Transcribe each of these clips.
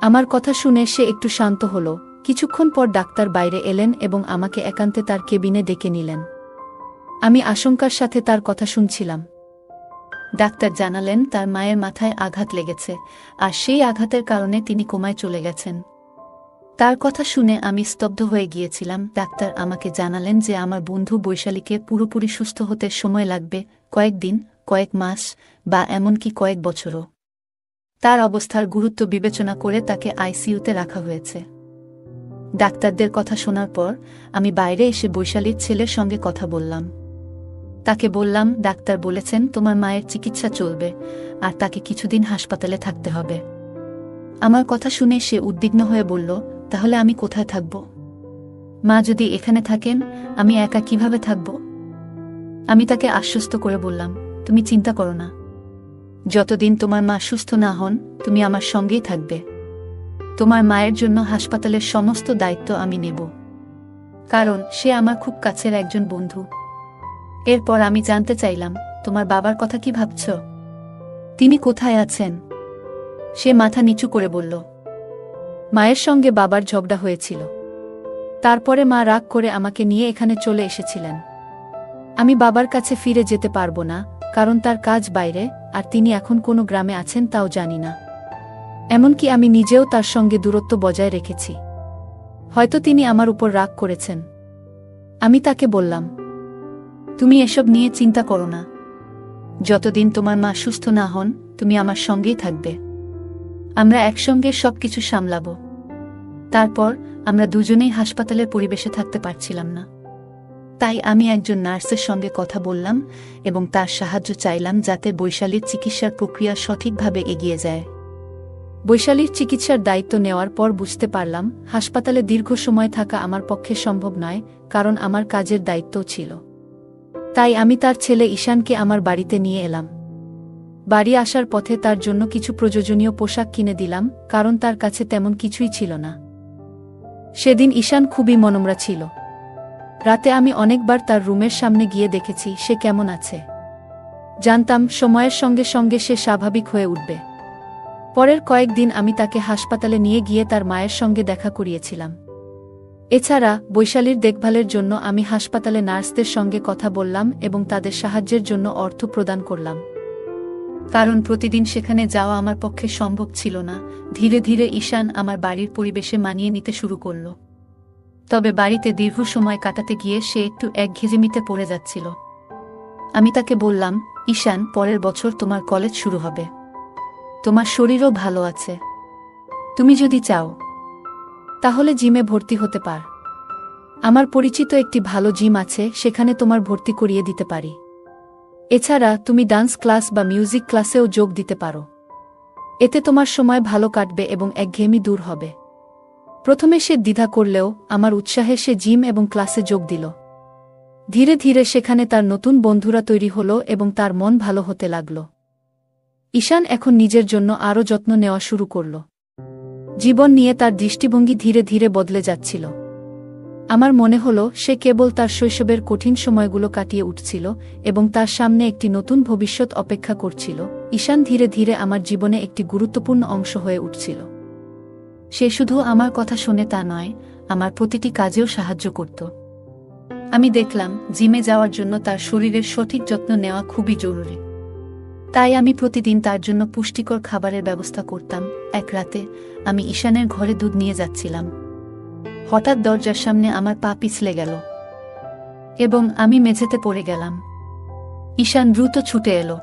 আমার কথা শুনে সে একটু শান্ত হল। কিছুক্ষণ পর ডাক্তার বাইরে এলেন এবং আমাকে একান্তে তার কেবিনে ডেকে নিলেন। আমি আশঙ্কার সাথে তার কথা শুনছিলাম। ডাক্তার জানালেন তার মায়ের মাথায় আঘাত লেগেছে, আর সেই আঘাতের কারণে তিনি কোমায় চলে গেছেন। তার কথা শুনে আমি স্তব্ধ হয়ে গিয়েছিলাম। ডাক্তার আমাকে জানালেন যে আমার বন্ধু বৈশালীকে পুরোপুরি সুস্থ হতে সময় লাগবে, কয়েকদিন, কয়েক মাস বা এমনকি কয়েক বছরও। তার অবস্থার গুরুত্ব বিবেচনা করে তাকে আইসিইউতে রাখা হয়েছে। ডাক্তারদের কথা শোনার পর আমি বাইরে এসে বৈশালীর ছেলের সঙ্গে কথা বললাম। তাকে বললাম, ডাক্তার বলেছেন তোমার মায়ের চিকিৎসা চলবে, আর তাকে কিছুদিন হাসপাতালে থাকতে হবে। আমার কথা শুনে সে উদ্বিগ্ন হয়ে বলল, তাহলে আমি কোথায় থাকব? মা যদি এখানে থাকেন, আমি একা কিভাবে থাকব? আমি তাকে আশ্বস্ত করে বললাম, তুমি চিন্তা করো না, যতদিন তোমার মা সুস্থ না হন তুমি আমার সঙ্গেই থাকবে। তোমার মায়ের জন্য হাসপাতালের সমস্ত দায়িত্ব আমি নেব, কারণ সে আমার খুব কাছের একজন বন্ধু। এরপর আমি জানতে চাইলাম, তোমার বাবার কথা কি ভাবছ? তিনি কোথায় আছেন? সে মাথা নিচু করে বলল, মায়ের সঙ্গে বাবার ঝগড়া হয়েছিল, তারপরে মা রাগ করে আমাকে নিয়ে এখানে চলে এসেছিলেন। আমি বাবার কাছে ফিরে যেতে পারবো না, কারণ তার কাজ বাইরে, আর তিনি এখন কোনো গ্রামে আছেন তাও জানি না। এমনকি আমি নিজেও তার সঙ্গে দূরত্ব বজায় রেখেছি। হয়তো তিনি আমার উপর রাগ করেছেন। আমি তাকে বললাম, তুমি এসব নিয়ে চিন্তা করো না, যতদিন তোমার মা সুস্থ না হন তুমি আমার সঙ্গেই থাকবে। আমরা একসঙ্গে সবকিছু সামলাব। তারপর আমরা দুজনেই হাসপাতালের পরিবেশে থাকতে পারছিলাম না, তাই আমি একজন নার্সের সঙ্গে কথা বললাম এবং তার সাহায্য চাইলাম যাতে বৈশালীর চিকিৎসার প্রক্রিয়া সঠিকভাবে এগিয়ে যায়। বৈশালীর চিকিৎসার দায়িত্ব নেওয়ার পর বুঝতে পারলাম হাসপাতালে দীর্ঘ সময় থাকা আমার পক্ষে সম্ভব নয়, কারণ আমার কাজের দায়িত্বও ছিল। তাই আমি তার ছেলে ঈশানকে আমার বাড়িতে নিয়ে এলাম। বাড়ি আসার পথে তার জন্য কিছু প্রয়োজনীয় পোশাক কিনে দিলাম, কারণ তার কাছে তেমন কিছুই ছিল না। সেদিন ঈশান খুবই মনমরা ছিল। রাতে আমি অনেকবার তার রুমের সামনে গিয়ে দেখেছি সে কেমন আছে। জানতাম সময়ের সঙ্গে সঙ্গে সে স্বাভাবিক হয়ে উঠবে। পরের কয়েকদিন আমি তাকে হাসপাতালে নিয়ে গিয়ে তার মায়ের সঙ্গে দেখা করিয়েছিলাম। এছাড়া বৈশালীর দেখভালের জন্য আমি হাসপাতালে নার্সদের সঙ্গে কথা বললাম এবং তাদের সাহায্যের জন্য অর্থ প্রদান করলাম। কারণ প্রতিদিন সেখানে যাওয়া আমার পক্ষে সম্ভব ছিল না। ধীরে ধীরে ঈশান আমার বাড়ির পরিবেশে মানিয়ে নিতে শুরু করল। তবে বাড়িতে দীর্ঘ সময় কাটাতে গিয়ে সে একটু একঘেয়েমিতে পড়ে যাচ্ছিল। আমি তাকে বললাম, ঈশান, পরের বছর তোমার কলেজ শুরু হবে। তোমার শরীরও ভালো আছে। তুমি যদি চাও তাহলে জিমে ভর্তি হতে পার। আমার পরিচিত একটি ভালো জিম আছে, সেখানে তোমার ভর্তি করিয়ে দিতে পারি। এছাড়া তুমি ডান্স ক্লাস বা মিউজিক ক্লাসেও যোগ দিতে পারো। এতে তোমার সময় ভালো কাটবে এবং একঘেয়েমি দূর হবে। প্রথমে সে দ্বিধা করলেও আমার উৎসাহে সে জিম এবং ক্লাসে যোগ দিল। ধীরে ধীরে সেখানে তার নতুন বন্ধুরা তৈরি হল এবং তার মন ভালো হতে লাগল। ঈশান এখন নিজের জন্য আরও যত্ন নেওয়া শুরু করল। জীবন নিয়ে তার দৃষ্টিভঙ্গি ধীরে ধীরে বদলে যাচ্ছিল। আমার মনে হল সে কেবল তার শৈশবের কঠিন সময়গুলো কাটিয়ে উঠছিল এবং তার সামনে একটি নতুন ভবিষ্যৎ অপেক্ষা করছিল। ঈশান ধীরে ধীরে আমার জীবনে একটি গুরুত্বপূর্ণ অংশ হয়ে উঠছিল। সে শুধু আমার কথা শুনে তা নয়, আমার প্রতিটি কাজেও সাহায্য করত। আমি দেখলাম জিমে যাওয়ার জন্য তার শরীরের সঠিক যত্ন নেওয়া খুবই জরুরি। তাই আমি প্রতিদিন তার জন্য পুষ্টিকর খাবারের ব্যবস্থা করতাম। এক রাতে আমি ঈশানের ঘরে দুধ নিয়ে যাচ্ছিলাম। হঠাৎ দরজার সামনে আমার পা পিছলে গেল এবং আমি মেঝেতে পড়ে গেলাম। ঈশান দ্রুত ছুটে এলো।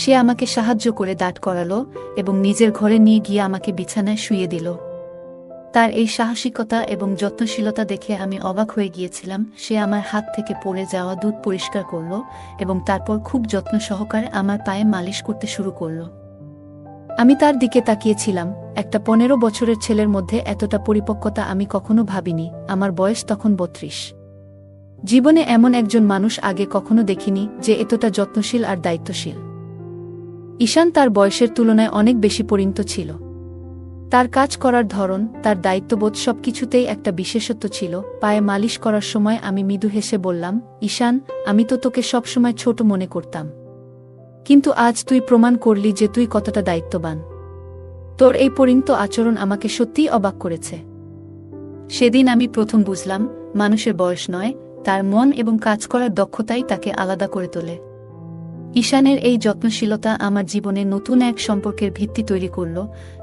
সে আমাকে সাহায্য করে দাঁড় করালো এবং নিজের ঘরে নিয়ে গিয়ে আমাকে বিছানায় শুইয়ে দিল। তার এই সাহসিকতা এবং যত্নশীলতা দেখে আমি অবাক হয়ে গিয়েছিলাম। সে আমার হাত থেকে পড়ে যাওয়া দুধ পরিষ্কার করল এবং তারপর খুব যত্ন সহকারে আমার পায়ে মালিশ করতে শুরু করল। আমি তার দিকে তাকিয়েছিলাম। একটা 15 বছরের ছেলের মধ্যে এতটা পরিপক্কতা আমি কখনো ভাবিনি। আমার বয়স তখন 32। জীবনে এমন একজন মানুষ আগে কখনো দেখিনি যে এতটা যত্নশীল আর দায়িত্বশীল। ঈশান তার বয়সের তুলনায় অনেক বেশি পরিণত ছিল। তার কাজ করার ধরন, তার দায়িত্ববোধ সবকিছুতেই একটা বিশেষত্ব ছিল। পায়ে মালিশ করার সময় আমি মৃদু হেসে বললাম, ঈশান, আমি তো তোকে সবসময় ছোট মনে করতাম, কিন্তু আজ তুই প্রমাণ করলি যে তুই কতটা দায়িত্ববান। তোর এই পরিণত আচরণ আমাকে সত্যিই অবাক করেছে। সেদিন আমি প্রথম বুঝলাম, মানুষের বয়স নয়, তার মন এবং কাজ করার দক্ষতাই তাকে আলাদা করে তোলে। ঈশানের এই যত্নশীলতা আমার জীবনে নতুন এক সম্পর্কের ভিত্তি তৈরি করল,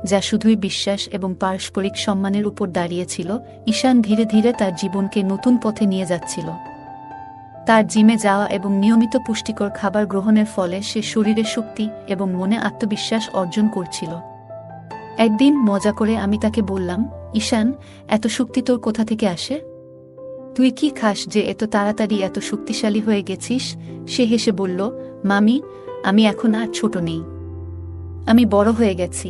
যা শুধুই বিশ্বাস এবং পারস্পরিক সম্মানের উপর দাঁড়িয়েছিল। ঈশান ধীরে ধীরে তার জীবনকে নতুন পথে নিয়ে যাচ্ছিল। তার জিমে যাওয়া এবং নিয়মিত পুষ্টিকর খাবার গ্রহণের ফলে সে শরীরে শক্তি এবং মনে আত্মবিশ্বাস অর্জন করছিল। একদিন মজা করে আমি তাকে বললাম, ঈশান, এত শক্তি তোর কোথা থেকে আসে? তুই কি খাস যে এত তাড়াতাড়ি এত শক্তিশালী হয়ে গেছিস? সে হেসে বলল, মামি, আমি এখন আর ছোট নেই, আমি বড় হয়ে গেছি।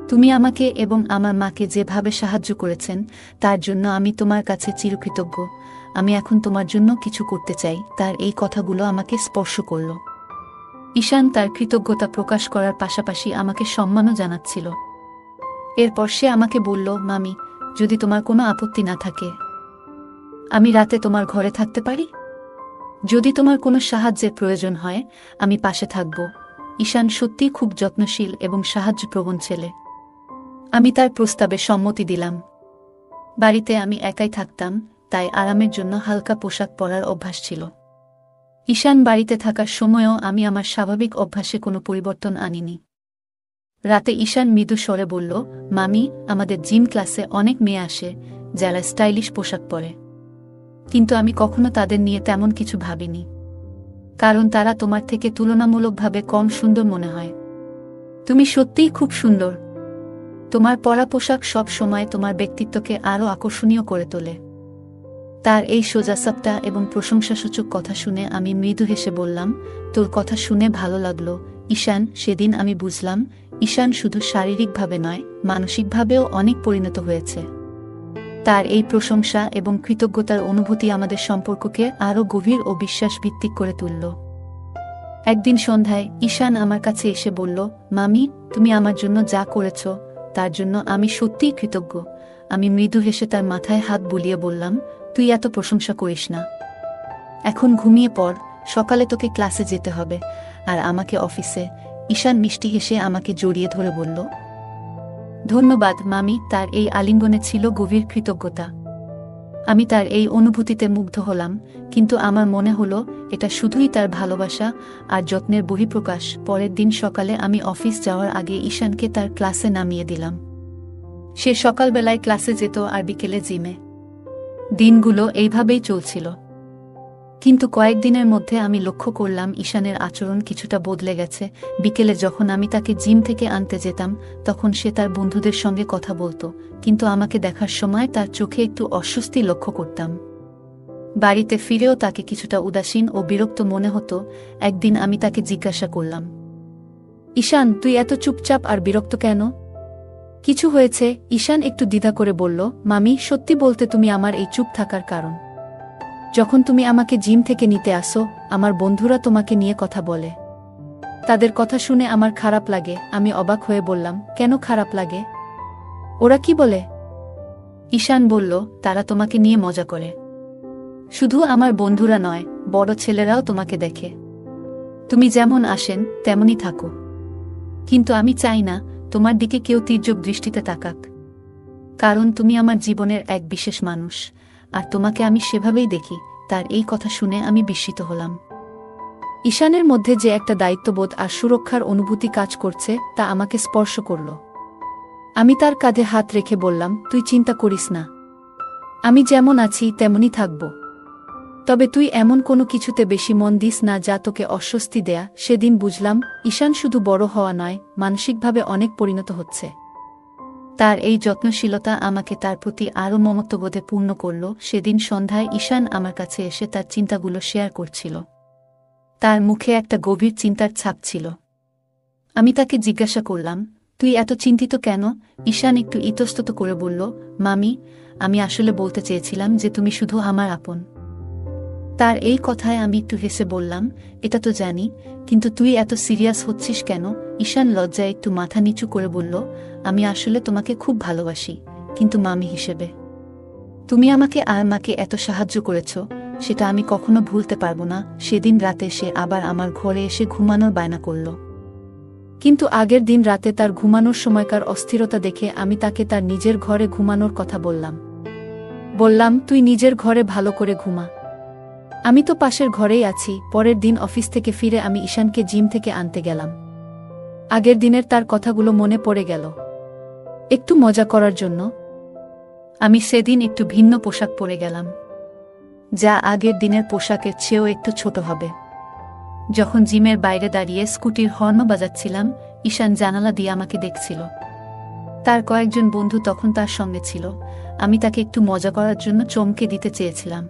তুমি আমাকে এবং আমার মাকে যেভাবে সাহায্য করেছেন তার জন্য আমি তোমার কাছে চিরকৃতজ্ঞ। আমি এখন তোমার জন্য কিছু করতে চাই। তার এই কথাগুলো আমাকে স্পর্শ করল। ঈশান তার কৃতজ্ঞতা প্রকাশ করার পাশাপাশি আমাকে সম্মানও জানাচ্ছিল। এরপর সে আমাকে বলল, মামি, যদি তোমার কোনো আপত্তি না থাকে, আমি রাতে তোমার ঘরে থাকতে পারি? যদি তোমার কোনো সাহায্যের প্রয়োজন হয়, আমি পাশে থাকব। ঈশান সত্যিই খুব যত্নশীল এবং সাহায্যপ্রবণ ছেলে। আমি তার প্রস্তাবে সম্মতি দিলাম। বাড়িতে আমি একাই থাকতাম, তাই আরামের জন্য হালকা পোশাক পরার অভ্যাস ছিল। ঈশান বাড়িতে থাকার সময়ও আমি আমার স্বাভাবিক অভ্যাসে কোনো পরিবর্তন আনিনি। রাতে ঈশান মৃদু স্বরে বলল, মামি, আমাদের জিম ক্লাসে অনেক মেয়ে আসে যারা স্টাইলিশ পোশাক পরে, কিন্তু আমি কখনো তাদের নিয়ে তেমন কিছু ভাবিনি, কারণ তারা তোমার থেকে তুলনামূলকভাবে কম সুন্দর মনে হয়। তুমি সত্যিই খুব সুন্দর। তোমার পরা পোশাক সব সময় তোমার ব্যক্তিত্বকে আরও আকর্ষণীয় করে তোলে। তার এই সোজাসাপটা এবং প্রশংসাসূচক কথা শুনে আমি মৃদু হেসে বললাম, তোর কথা শুনে ভালো লাগলো ঈশান। সেদিন আমি বুঝলাম, ঈশান শুধু শারীরিকভাবে নয়, মানসিকভাবেও অনেক পরিণত হয়েছে। তার এই প্রশংসা এবং কৃতজ্ঞতার অনুভূতি আমাদের সম্পর্ককে আরও গভীর ও বিশ্বাসভিত্তিক করে তুলল। একদিন সন্ধ্যায় ঈশান আমার কাছে এসে বলল, মামি, তুমি আমার জন্য যা করেছ তার জন্য আমি সত্যিই কৃতজ্ঞ। আমি মৃদু হেসে তার মাথায় হাত বুলিয়ে বললাম, তুই এত প্রশংসা করিস না, এখন ঘুমিয়ে পড়। সকালে তোকে ক্লাসে যেতে হবে আর আমাকে অফিসে। ঈশান মিষ্টি হেসে আমাকে জড়িয়ে ধরে বলল, ধন্যবাদ মামি। তার এই আলিঙ্গনে ছিল গভীর কৃতজ্ঞতা। আমি তার এই অনুভূতিতে মুগ্ধ হলাম, কিন্তু আমার মনে হলো এটা শুধুই তার ভালোবাসা আর যত্নের বহিঃপ্রকাশ। পরের দিন সকালে আমি অফিস যাওয়ার আগে ঈশানকে তার ক্লাসে নামিয়ে দিলাম। সে সকালবেলায় ক্লাসে যেত আর বিকেলে জিমে। দিনগুলো এইভাবেই চলছিল। কিন্তু কয়েকদিনের মধ্যে আমি লক্ষ্য করলাম ঈশানের আচরণ কিছুটা বদলে গেছে। বিকেলে যখন আমি তাকে জিম থেকে আনতে যেতাম, তখন সে তার বন্ধুদের সঙ্গে কথা বলতো, কিন্তু আমাকে দেখার সময় তার চোখে একটু অস্বস্তি লক্ষ্য করতাম। বাড়িতে ফিরেও তাকে কিছুটা উদাসীন ও বিরক্ত মনে হতো। একদিন আমি তাকে জিজ্ঞাসা করলাম, ঈশান, তুই এত চুপচাপ আর বিরক্ত কেন? কিছু হয়েছে? ঈশান একটু দ্বিধা করে বলল, মামি, সত্যি বলতে তুমি আমার এই চুপ থাকার কারণ। যখন তুমি আমাকে জিম থেকে নিতে আসো, আমার বন্ধুরা তোমাকে নিয়ে কথা বলে। তাদের কথা শুনে আমার খারাপ লাগে। আমি অবাক হয়ে বললাম, কেন খারাপ লাগে? ওরা কি বলে? ঈশান বলল, তারা তোমাকে নিয়ে মজা করে। শুধু আমার বন্ধুরা নয়, বড় ছেলেরাও তোমাকে দেখে। তুমি যেমন আসেন তেমনই থাকো। কিন্তু আমি চাই না তোমার দিকে কেউ তীর্যক দৃষ্টিতে তাকাক, কারণ তুমি আমার জীবনের এক বিশেষ মানুষ, আর তোমাকে আমি সেভাবেই দেখি। তার এই কথা শুনে আমি বিস্মিত হলাম। ঈশানের মধ্যে যে একটা দায়িত্ববোধ আর সুরক্ষার অনুভূতি কাজ করছে, তা আমাকে স্পর্শ করল। আমি তার কাঁধে হাত রেখে বললাম, তুই চিন্তা করিস না, আমি যেমন আছি তেমনই থাকব। তবে তুই এমন কোনো কিছুতে বেশি মন দিস না যা তোকে অস্বস্তি দেয়া। সেদিন বুঝলাম, ঈশান শুধু বড় হওয়া নয়, মানসিকভাবে অনেক পরিণত হচ্ছে। তার এই যত্নশীলতা আমাকে তার প্রতি আরও মমত্ববোধে পূর্ণ করল। সেদিন সন্ধ্যায় ঈশান আমার কাছে এসে তার চিন্তাগুলো শেয়ার করছিল। তার মুখে একটা গভীর চিন্তার ছাপ ছিল। আমি তাকে জিজ্ঞাসা করলাম, তুই এত চিন্তিত কেন? ঈশান একটু ইতস্তত করে বলল, মামি, আমি আসলে বলতে চেয়েছিলাম যে তুমি শুধু আমার আপন। তার এই কথায় আমি একটু হেসে বললাম, এটা তো জানি, কিন্তু তুই এত সিরিয়াস হচ্ছিস কেন? ঈশান লজ্জায় একটু মাথা নিচু করে বলল, আমি আসলে তোমাকে খুব ভালোবাসি, কিন্তু মামি হিসেবে। তুমি আমাকে আর মাকে এত সাহায্য করেছ, সেটা আমি কখনো ভুলতে পারবো না। সেদিন রাতে সে আবার আমার ঘরে এসে ঘুমানোর বায়না করল। কিন্তু আগের দিন রাতে তার ঘুমানোর সময়কার অস্থিরতা দেখে আমি তাকে তার নিজের ঘরে ঘুমানোর কথা বললাম, তুই নিজের ঘরে ভালো করে ঘুমা, আমি তো পাশের ঘরেই আছি। পরের দিন অফিস থেকে ফিরে আমি ঈশানকে জিম থেকে আনতে গেলাম। আগের দিনের তার কথাগুলো মনে পড়ে গেল। একটু মজা করার জন্য আমি সেদিন একটু ভিন্ন পোশাক পরে গেলাম, যা আগের দিনের পোশাকের চেয়েও একটু ছোট হবে। যখন জিমের বাইরে দাঁড়িয়ে স্কুটির হর্ন বাজাচ্ছিলাম, ঈশান জানালা দিয়ে আমাকে দেখছিল। তার কয়েকজন বন্ধু তখন তার সঙ্গে ছিল। আমি তাকে একটু মজা করার জন্য চমকে দিতে চেয়েছিলাম।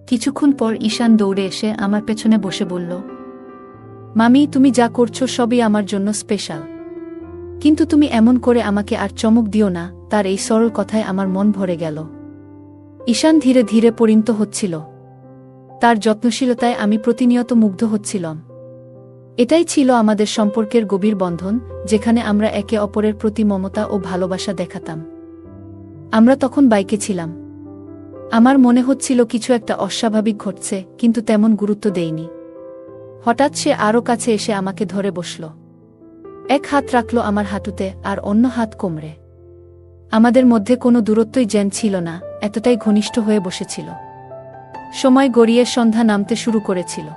কিছুক্ষণ পর ঈশান দৌড়ে এসে আমার পেছনে বসে বলল, মামি, তুমি যা করছো সবই আমার জন্য স্পেশাল, কিন্তু তুমি এমন করে আমাকে আর চমক দিও না। তার এই সরল কথায় আমার মন ভরে গেল। ঈশান ধীরে ধীরে পরিণত হচ্ছিল। তার যত্নশীলতায় আমি প্রতিনিয়ত মুগ্ধ হচ্ছিলাম। এটাই ছিল আমাদের সম্পর্কের গভীর বন্ধন, যেখানে আমরা একে অপরের প্রতি মমতা ও ভালোবাসা দেখাতাম। আমরা তখন বাইকে ছিলাম। আমার মনে হচ্ছিল কিছু একটা অস্বাভাবিক ঘটছে, কিন্তু তেমন গুরুত্ব দেইনি। হঠাৎ সে আরও কাছে এসে আমাকে ধরে বসল। এক হাত রাখল আমার হাঁটুতে আর অন্য হাত কোমরে। আমাদের মধ্যে কোনো দূরত্বই যেন ছিল না, এতটাই ঘনিষ্ঠ হয়ে বসেছিল। সময় গড়িয়ে সন্ধ্যা নামতে শুরু করেছিল।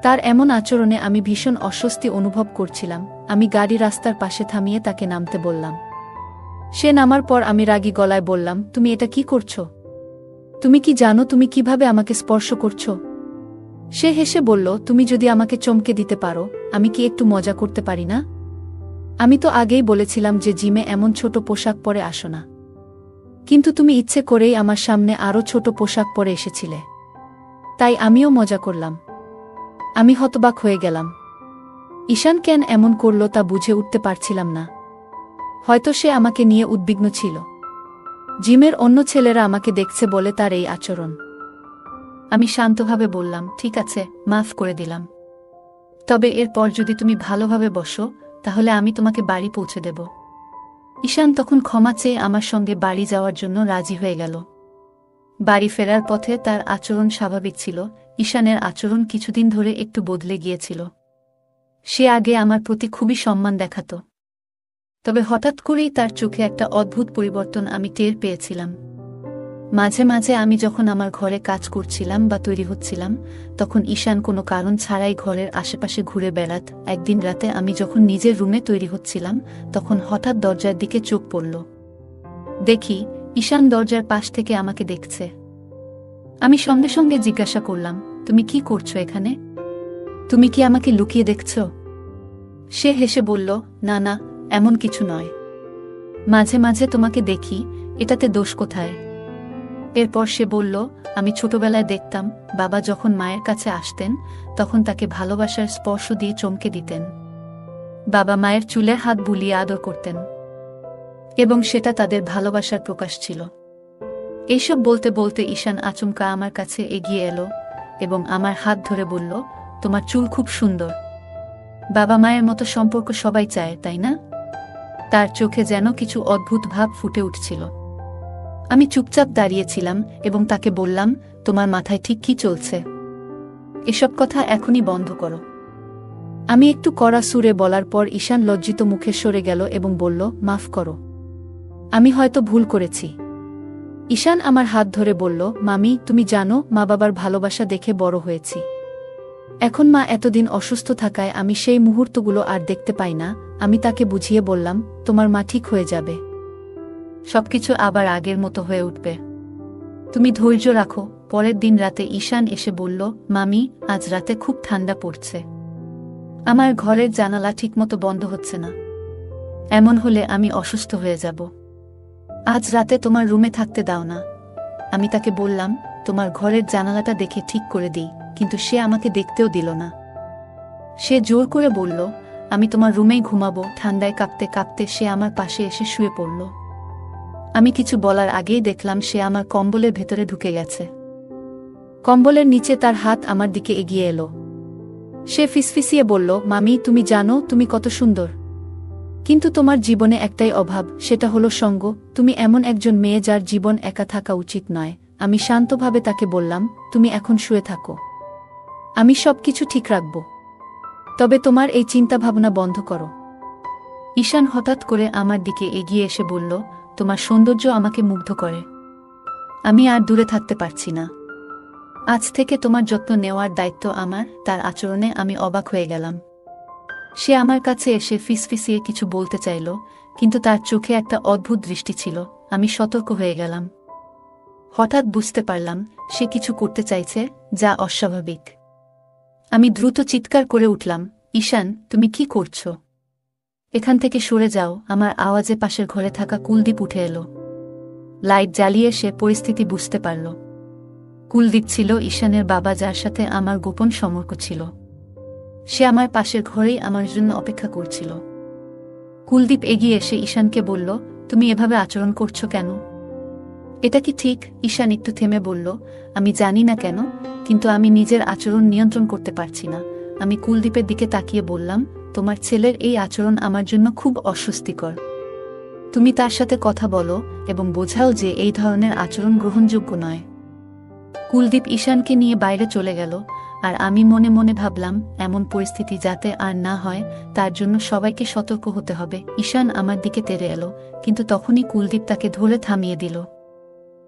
তার এমন আচরণে আমি ভীষণ অস্বস্তি অনুভব করছিলাম। আমি গাড়ি রাস্তার পাশে থামিয়ে তাকে নামতে বললাম। সে নামার পর আমি রাগী গলায় বললাম, তুমি এটা কি করছো? তুমি কি জানো তুমি কিভাবে আমাকে স্পর্শ করছো? সে হেসে বলল, তুমি যদি আমাকে চমকে দিতে পারো, আমি কি একটু মজা করতে পারি না? আমি তো আগেই বলেছিলাম যে জিমে এমন ছোট পোশাক পরে আসো না, কিন্তু তুমি ইচ্ছে করেই আমার সামনে আরও ছোট পোশাক পরে এসেছিলে, তাই আমিও মজা করলাম। আমি হতবাক হয়ে গেলাম। ঈশান কেন এমন করল তা বুঝে উঠতে পারছিলাম না। হয়তো সে আমাকে নিয়ে উদ্বিগ্ন ছিল। জিমের অন্য ছেলেরা আমাকে দেখছে বলে তার এই আচরণ। আমি শান্তভাবে বললাম, ঠিক আছে, মাফ করে দিলাম। তবে এরপর যদি তুমি ভালোভাবে বসো, তাহলে আমি তোমাকে বাড়ি পৌঁছে দেব। ঈশান তখন ক্ষমা চেয়ে আমার সঙ্গে বাড়ি যাওয়ার জন্য রাজি হয়ে গেল। বাড়ি ফেরার পথে তার আচরণ স্বাভাবিক ছিল, ঈশানের আচরণ কিছুদিন ধরে একটু বদলে গিয়েছিল। সে আগে আমার প্রতি খুবই সম্মান দেখাত, তবে হঠাৎ করেই তার চোখে একটা অদ্ভুত পরিবর্তন আমি টের পেয়েছিলাম। মাঝে মাঝে আমি যখন আমার ঘরে কাজ করছিলাম বা তৈরি হচ্ছিলাম, তখন ঈশান কোনো কারণ ছাড়াই ঘরের আশেপাশে ঘুরে বেড়াত। একদিন রাতে আমি যখন নিজের রুমে তৈরি হচ্ছিলাম, তখন হঠাৎ দরজার দিকে চোখ পড়ল। দেখি ঈশান দরজার পাশ থেকে আমাকে দেখছে। আমি সঙ্গে সঙ্গে জিজ্ঞাসা করলাম, তুমি কি করছো এখানে? তুমি কি আমাকে লুকিয়ে দেখছ? সে হেসে বলল, না না, এমন কিছু নয়। মাঝে মাঝে তোমাকে দেখি, এটাতে দোষ কোথায়? এরপর সে বলল, আমি ছোটবেলায় দেখতাম বাবা যখন মায়ের কাছে আসতেন তখন তাকে ভালোবাসার স্পর্শ দিয়ে চমকে দিতেন। বাবা মায়ের চুলে হাত বুলিয়ে আদর করতেন, এবং সেটা তাদের ভালোবাসার প্রকাশ ছিল। এইসব বলতে বলতে ঈশান আচমকা আমার কাছে এগিয়ে এলো এবং আমার হাত ধরে বলল, তোমার চুল খুব সুন্দর। বাবা মায়ের মতো সম্পর্ক সবাই চায়, তাই না? তার চোখে যেন কিছু অদ্ভুত ভাব ফুটে উঠছিল। আমি চুপচাপ দাঁড়িয়েছিলাম এবং তাকে বললাম, তোমার মাথায় ঠিক কি চলছে? এসব কথা এখনই বন্ধ করো। আমি একটু কড়া সুরে বলার পর ঈশান লজ্জিত মুখে সরে গেল এবং বলল, মাফ করো, আমি হয়তো ভুল করেছি। ঈশান আমার হাত ধরে বলল, মামি, তুমি জানো মা বাবার ভালোবাসা দেখে বড় হয়েছি। এখন মা এতদিন অসুস্থ থাকায় আমি সেই মুহূর্তগুলো আর দেখতে পাই না। আমি তাকে বুঝিয়ে বললাম, তোমার মা ঠিক হয়ে যাবে, সবকিছু আবার আগের মতো হয়ে উঠবে, তুমি ধৈর্য রাখো। পরের দিন রাতে ঈশান এসে বলল, মামি, আজ রাতে খুব ঠান্ডা পড়ছে, আমার ঘরের জানালা ঠিকমতো বন্ধ হচ্ছে না, এমন হলে আমি অসুস্থ হয়ে যাব। আজ রাতে তোমার রুমে থাকতে দাও না। আমি তাকে বললাম, তোমার ঘরের জানালাটা দেখে ঠিক করে দিই, কিন্তু সে আমাকে দেখতেও দিল না। সে জোর করে বলল, আমি তোমার রুমেই ঘুমাবো। ঠান্ডায় কাঁপতে কাঁপতে সে আমার পাশে এসে শুয়ে পড়ল। আমি কিছু বলার আগেই দেখলাম সে আমার কম্বলের ভেতরে ঢুকে গেছে। কম্বলের নিচে তার হাত আমার দিকে এগিয়ে এলো। সে ফিসফিসিয়ে বলল, মামি, তুমি জানো তুমি কত সুন্দর, কিন্তু তোমার জীবনে একটাই অভাব, সেটা হলো সঙ্গ। তুমি এমন একজন মেয়ে যার জীবন একা থাকা উচিত নয়। আমি শান্তভাবে তাকে বললাম, তুমি এখন শুয়ে থাকো, আমি সবকিছু ঠিক রাখব, তবে তোমার এই চিন্তাভাবনা বন্ধ করো। ঈশান হঠাৎ করে আমার দিকে এগিয়ে এসে বলল, তোমার সৌন্দর্য আমাকে মুগ্ধ করে, আমি আর দূরে থাকতে পারছি না। আজ থেকে তোমার যত্ন নেওয়ার দায়িত্ব আমার। তার আচরণে আমি অবাক হয়ে গেলাম। সে আমার কাছে এসে ফিসফিসিয়ে কিছু বলতে চাইল, কিন্তু তার চোখে একটা অদ্ভুত দৃষ্টি ছিল। আমি সতর্ক হয়ে গেলাম। হঠাৎ বুঝতে পারলাম সে কিছু করতে চাইছে যা অস্বাভাবিক। আমি দ্রুত চিৎকার করে উঠলাম, ঈশান, তুমি কি করছো? এখান থেকে সরে যাও। আমার আওয়াজে পাশের ঘরে থাকা কুলদীপ উঠে এলো। লাইট জ্বালিয়ে সে পরিস্থিতি বুঝতে পারল। কুলদীপ ছিল ঈশানের বাবা, যার সাথে আমার গোপন সম্পর্ক ছিল। সে আমার পাশের ঘরেই আমার জন্য অপেক্ষা করছিল। কুলদীপ এগিয়ে এসে ঈশানকে বলল, তুমি এভাবে আচরণ করছো কেন? এটা কি ঠিক? ঈশান একটু থেমে বলল, আমি জানি না কেন, কিন্তু আমি নিজের আচরণ নিয়ন্ত্রণ করতে পারছি না। আমি কুলদীপের দিকে তাকিয়ে বললাম, তোমার ছেলের এই আচরণ আমার জন্য খুব অস্বস্তিকর। তুমি তার সাথে কথা বলো এবং বোঝাও যে এই ধরনের আচরণ গ্রহণযোগ্য নয়। কুলদীপ ঈশানকে নিয়ে বাইরে চলে গেল, আর আমি মনে মনে ভাবলাম, এমন পরিস্থিতি যাতে আর না হয় তার জন্য সবাইকে সতর্ক হতে হবে। ঈশান আমার দিকে তেড়ে এলো, কিন্তু তখনই কুলদীপ তাকে ধরে থামিয়ে দিল।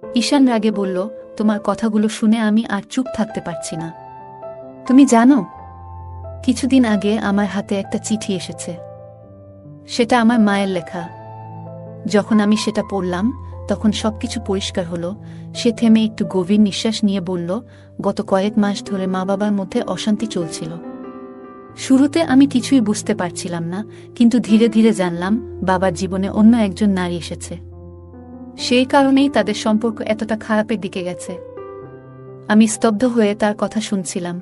ঈশান রাগে বলল, তোমার কথাগুলো শুনে আমি আর চুপ থাকতে পারছি না। তুমি জানো, কিছুদিন আগে আমার হাতে একটা চিঠি এসেছে। সেটা আমার মায়ের লেখা। যখন আমি সেটা পড়লাম তখন সবকিছু পরিষ্কার হলো। সে থেমে একটু গভীর নিঃশ্বাস নিয়ে বলল, গত কয়েক মাস ধরে মা বাবার মধ্যে অশান্তি চলছিল। শুরুতে আমি কিছুই বুঝতে পারছিলাম না, কিন্তু ধীরে ধীরে জানলাম বাবার জীবনে অন্য একজন নারী এসেছে। সেই কারণেই তাদের সম্পর্ক এতটা খারাপের দিকে গেছে। আমি স্তব্ধ হয়ে তার কথা শুনছিলাম।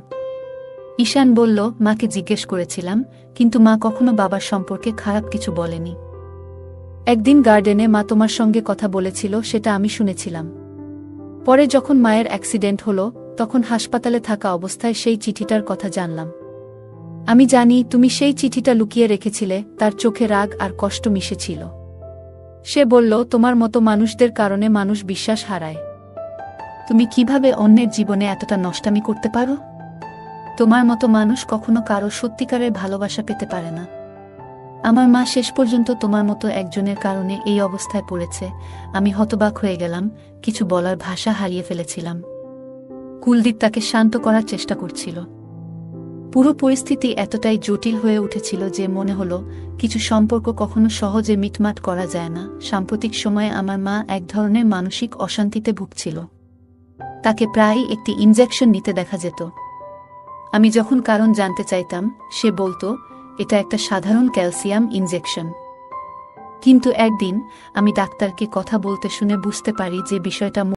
ঈশান বলল, মাকে জিজ্ঞেস করেছিলাম, কিন্তু মা কখনো বাবার সম্পর্কে খারাপ কিছু বলেনি। একদিন গার্ডেনে মা তোমার সঙ্গে কথা বলেছিল, সেটা আমি শুনেছিলাম। পরে যখন মায়ের অ্যাক্সিডেন্ট হলো তখন হাসপাতালে থাকা অবস্থায় সেই চিঠিটার কথা জানলাম। আমি জানি তুমি সেই চিঠিটা লুকিয়ে রেখেছিলে। তার চোখে রাগ আর কষ্ট মিশেছিল। সে বলল, তোমার মতো মানুষদের কারণে মানুষ বিশ্বাস হারায়। তুমি কিভাবে অন্যের জীবনে এতটা নষ্টামি করতে পারো? তোমার মতো মানুষ কখনো কারো সত্যিকারের ভালোবাসা পেতে পারে না। আমার মা শেষ পর্যন্ত তোমার মতো একজনের কারণে এই অবস্থায় পড়েছে। আমি হতবাক হয়ে গেলাম, কিছু বলার ভাষা হারিয়ে ফেলেছিলাম। কুলদীপ তাকে শান্ত করার চেষ্টা করছিল। পুরো পরিস্থিতি এতটাই জটিল হয়ে উঠেছিল যে মনে হলো কিছু সম্পর্ক কখনো সহজে মিটমাট করা যায় না। সাম্প্রতিক সময়ে আমার মা এক ধরনের মানসিক অশান্তিতে ভুগছিল। তাকে প্রায়ই একটি ইনজেকশন নিতে দেখা যেত। আমি যখন কারণ জানতে চাইতাম, সে বলতো এটা একটা সাধারণ ক্যালসিয়াম ইনজেকশন। কিন্তু একদিন আমি ডাক্তারকে কথা বলতে শুনে বুঝতে পারি যে বিষয়টা